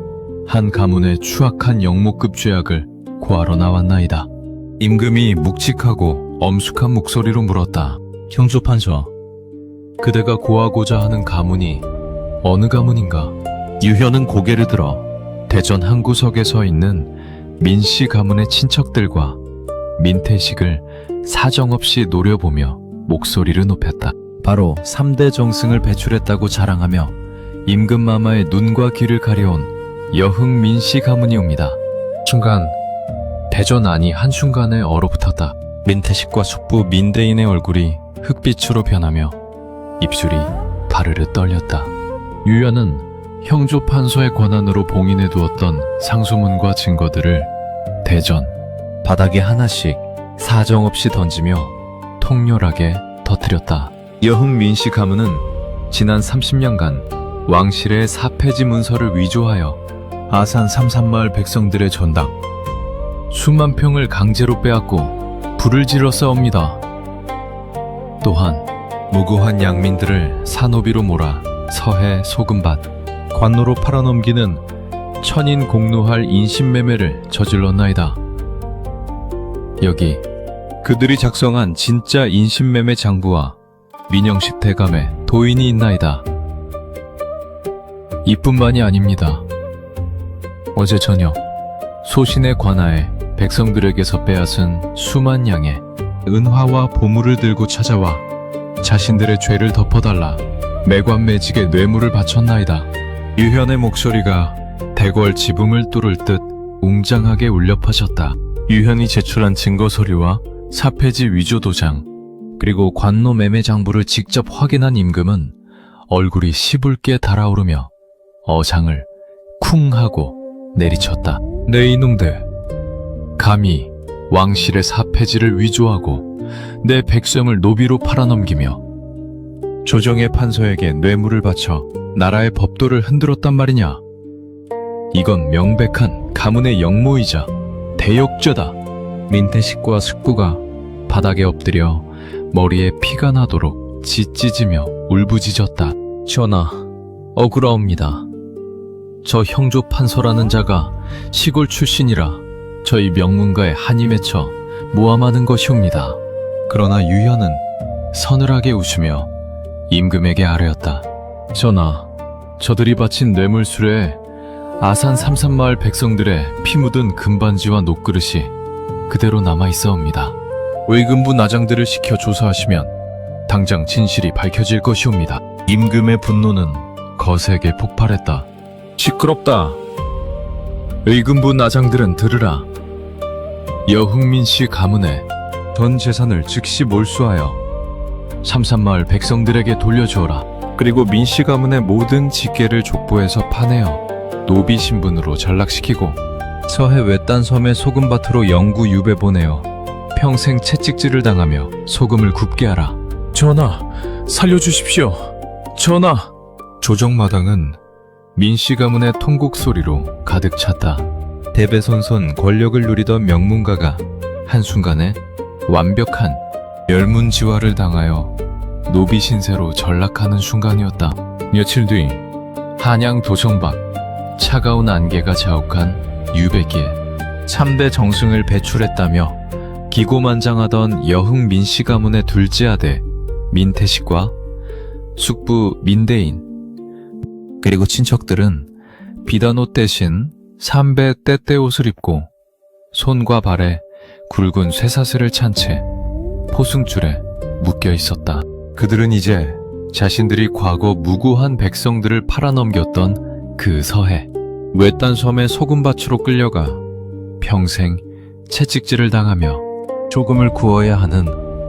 한 가문의 추악한 영모급 죄악을 고하러 나왔나이다. 임금이 묵직하고 엄숙한 목소리로 물었다. 형조판서, 그대가 고하고자 하는 가문이 어느 가문인가? 유현은 고개를 들어 대전 한 구석에 서 있는 민씨 가문의 친척들과 민태식을 사정없이 노려보며 목소리를 높였다. 바로 3대 정승을 배출했다고 자랑하며 임금마마의 눈과 귀를 가려온 여흥 민씨 가문이옵니다. 순간 대전 안이 한순간에 얼어붙었다. 민태식과 숙부 민대인의 얼굴이 흑빛으로 변하며 입술이 바르르 떨렸다. 유연은 형조 판서의 권한으로 봉인해 두었던 상소문과 증거들을 대전 바닥에 하나씩 사정없이 던지며 통렬하게 터뜨렸다. 여흥 민씨 가문은 지난 30년간 왕실의 사폐지 문서를 위조하여 아산 삼산마을 백성들의 전당 수만 평을 강제로 빼앗고 불을 질러 싸웁니다. 또한 무고한 양민들을 산호비로 몰아 서해 소금밭 관노로 팔아넘기는 천인 공노할 인신매매를 저질렀나이다. 여기 그들이 작성한 진짜 인신매매 장부와 민영식 대감에 도인이 있나이다. 이뿐만이 아닙니다. 어제 저녁 소신의 관하에 백성들에게서 빼앗은 수만 양의 은화와 보물을 들고 찾아와 자신들의 죄를 덮어달라 매관매직에 뇌물을 바쳤나이다. 유현의 목소리가 대궐 지붕을 뚫을 듯 웅장하게 울려 퍼졌다. 유현이 제출한 증거서류와 사패지 위조 도장, 그리고 관노 매매 장부를 직접 확인한 임금은 얼굴이 시붉게 달아오르며 어장을 쿵 하고 내리쳤다. 내 이놈들, 감히 왕실의 사패지를 위조하고 내 백성을 노비로 팔아넘기며 조정의 판서에게 뇌물을 바쳐 나라의 법도를 흔들었단 말이냐. 이건 명백한 가문의 영모이자 대역죄다. 민태식과 숙부가 바닥에 엎드려 머리에 피가 나도록 짓짖으며 울부짖었다. 전하, 억울하옵니다. 저 형조 판서라는 자가 시골 출신이라 저희 명문가에 한이 맺혀 모함하는 것이옵니다. 그러나 유현은 서늘하게 웃으며 임금에게 아뢰었다. 전하, 저들이 바친 뇌물수레에 아산 삼산마을 백성들의 피 묻은 금반지와 녹그릇이 그대로 남아있사옵니다. 의금부 나장들을 시켜 조사하시면 당장 진실이 밝혀질 것이옵니다. 임금의 분노는 거세게 폭발했다. 시끄럽다. 의금부 나장들은 들으라. 여흥민 씨 가문에 전 재산을 즉시 몰수하여 삼산마을 백성들에게 돌려주어라. 그리고 민씨 가문의 모든 직계를 족보해서 파내어 노비 신분으로 전락시키고 서해 외딴 섬의 소금밭으로 영구 유배 보내어 평생 채찍질을 당하며 소금을 굽게 하라. 전하, 살려주십시오. 전하. 조정마당은 민씨 가문의 통곡 소리로 가득 찼다. 대대손손 권력을 누리던 명문가가 한순간에 완벽한 멸문지화를 당하여 노비 신세로 전락하는 순간이었다. 며칠 뒤 한양 도성 밖 차가운 안개가 자욱한 유배기에 참대 정승을 배출했다며 기고만장하던 여흥 민씨 가문의 둘째 아들 민태식과 숙부 민대인 그리고 친척들은 비단옷 대신 삼배 떼떼옷을 입고 손과 발에 굵은 쇠사슬을 찬 채 포승줄에 묶여 있었다. 그들은 이제 자신들이 과거 무고한 백성들을 팔아넘겼던 그 서해 외딴 섬의 소금밭으로 끌려가 평생 채찍질을 당하며 조금을 구워야 하는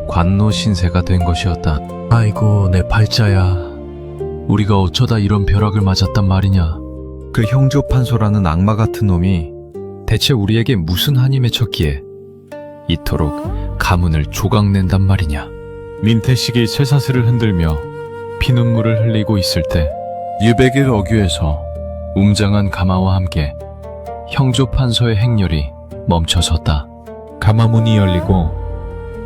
관노 신세가 된 것이었다. 아이고 내 팔자야. 우리가 어쩌다 이런 벼락을 맞았단 말이냐. 그 형조 판소라는 악마 같은 놈이 대체 우리에게 무슨 한이 맺혔기에 이토록 가문을 조각낸단 말이냐. 민태식이 쇠사슬을 흔들며 피눈물을 흘리고 있을 때 유백일 어귀에서 웅장한 가마와 함께 형조 판서의 행렬이 멈춰섰다. 가마문이 열리고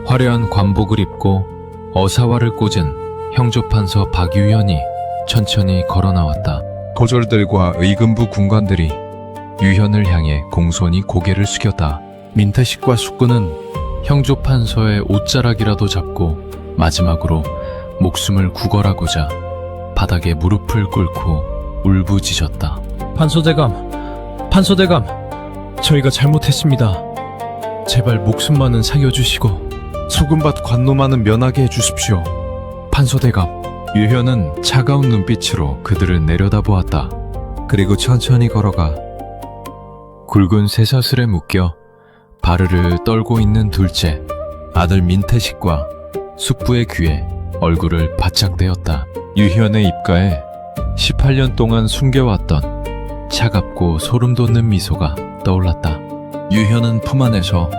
화려한 관복을 입고 어사화를 꽂은 형조 판서 박유현이 천천히 걸어 나왔다. 고졸들과 의금부 군관들이 유현을 향해 공손히 고개를 숙였다. 민태식과 숙구는 형조 판서의 옷자락이라도 잡고 마지막으로 목숨을 구걸하고자 바닥에 무릎을 꿇고 울부짖었다. 판소대감, 판소대감, 저희가 잘못했습니다. 제발 목숨만은 살려주시고 소금밭 관노만은 면하게 해주십시오. 판소대감. 유현은 차가운 눈빛으로 그들을 내려다보았다. 그리고 천천히 걸어가 굵은 쇠사슬에 묶여 바르르 떨고 있는 둘째 아들 민태식과 숙부의 귀에 얼굴을 바짝 대었다. 유현의 입가에 18년 동안 숨겨왔던 차갑고 소름 돋는 미소가 떠올랐다. 유현은 품 안에서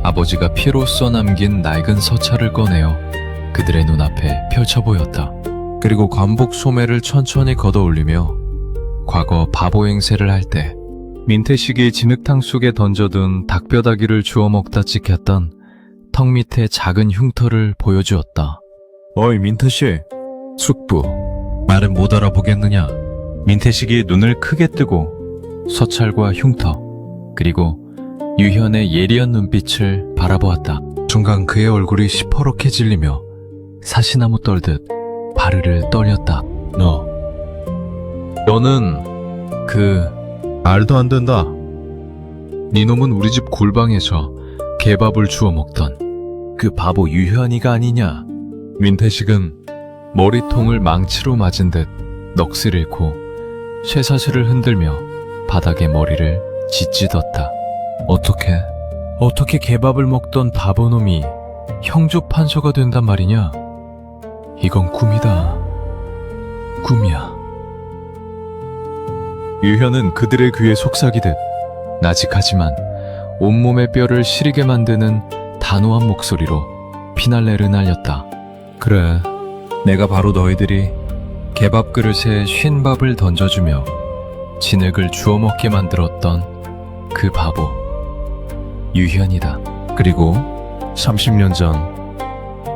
아버지가 피로 써남긴 낡은 서찰을 꺼내어 그들의 눈앞에 펼쳐 보였다. 그리고 관복 소매를 천천히 걷어올리며 과거 바보 행세를 할 때 민태식이 진흙탕 속에 던져둔 닭뼈다귀를 주워 먹다 찍혔던 턱 밑에 작은 흉터를 보여주었다. 어이 민태씨. 숙부, 말은 못 알아보겠느냐. 민태식이 눈을 크게 뜨고 서찰과 흉터 그리고 유현의 예리한 눈빛을 바라보았다. 순간 그의 얼굴이 시퍼렇게 질리며 사시나무 떨듯 바르르 떨렸다. 너는 말도 안 된다. 니놈은 우리 집 골방에서 개밥을 주워 먹던 그 바보 유현이가 아니냐. 민태식은 머리통을 망치로 맞은 듯 넋을 잃고 쇠사슬을 흔들며 바닥에 머리를 짓짓었다. 어떻게 개밥을 먹던 바보놈이 형조 판서가 된단 말이냐? 이건 꿈이다. 꿈이야. 유현은 그들의 귀에 속삭이듯 나직하지만 온몸의 뼈를 시리게 만드는 단호한 목소리로 피날레를 날렸다. 그래, 내가 바로 너희들이 개밥 그릇에 쉰 밥을 던져주며 진흙을 주워 먹게 만들었던 그 바보 유현이다. 그리고 30년 전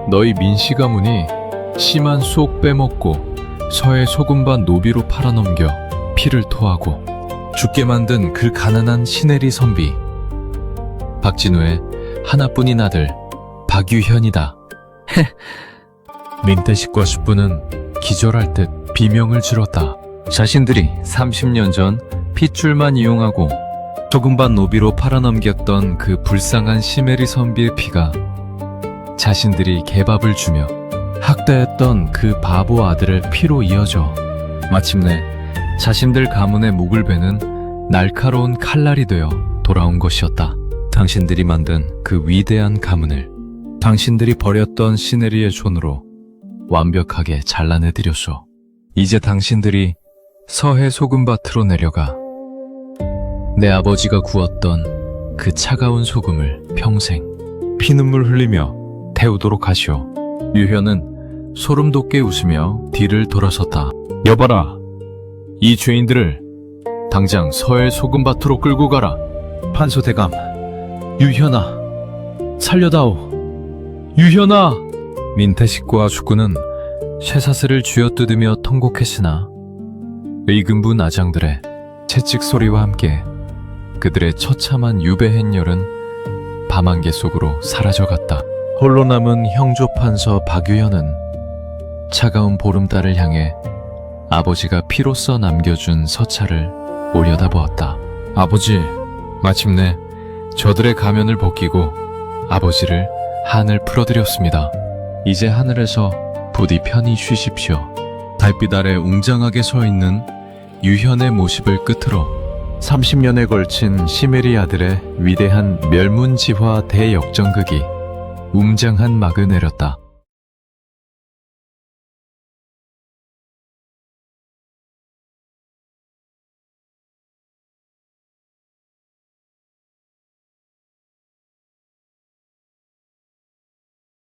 너희 민씨 가문이 씨만 쏙 빼먹고 서해 소금밭 노비로 팔아넘겨 피를 토하고 죽게 만든 그 가난한 시네리 선비 박진우의 하나뿐인 아들 박유현이다. 민태식과 숙부는 기절할 듯 비명을 질렀다. 자신들이 30년 전 핏줄만 이용하고 소금밭 노비로 팔아넘겼던 그 불쌍한 시메리 선비의 피가 자신들이 개밥을 주며 학대했던 그 바보 아들의 피로 이어져 마침내 자신들 가문의 목을 베는 날카로운 칼날이 되어 돌아온 것이었다. 당신들이 만든 그 위대한 가문을 당신들이 버렸던 시네리의 손으로 완벽하게 잘라내드렸소. 이제 당신들이 서해 소금밭으로 내려가 내 아버지가 구웠던 그 차가운 소금을 평생 피눈물 흘리며 태우도록 하시오. 유현은 소름 돋게 웃으며 뒤를 돌아섰다. 여봐라, 이 죄인들을 당장 서해 소금밭으로 끌고 가라. 판소대감, 유현아, 살려다오. 유현아! 민태식과 숙구는 쇠사슬을 쥐어뜯으며 통곡했으나 의금부 나장들의 채찍 소리와 함께 그들의 처참한 유배행렬은 밤안개 속으로 사라져갔다. 홀로 남은 형조 판서 박유현은 차가운 보름달을 향해 아버지가 피로써 남겨준 서찰을 올려다보았다. 아버지, 마침내 저들의 가면을 벗기고 아버지를 한을 풀어드렸습니다. 이제 하늘에서 부디 편히 쉬십시오. 달빛 아래 웅장하게 서 있는 유현의 모습을 끝으로 30년에 걸친 시메리 아들의 위대한 멸문지화 대역전극이 웅장한 막을 내렸다.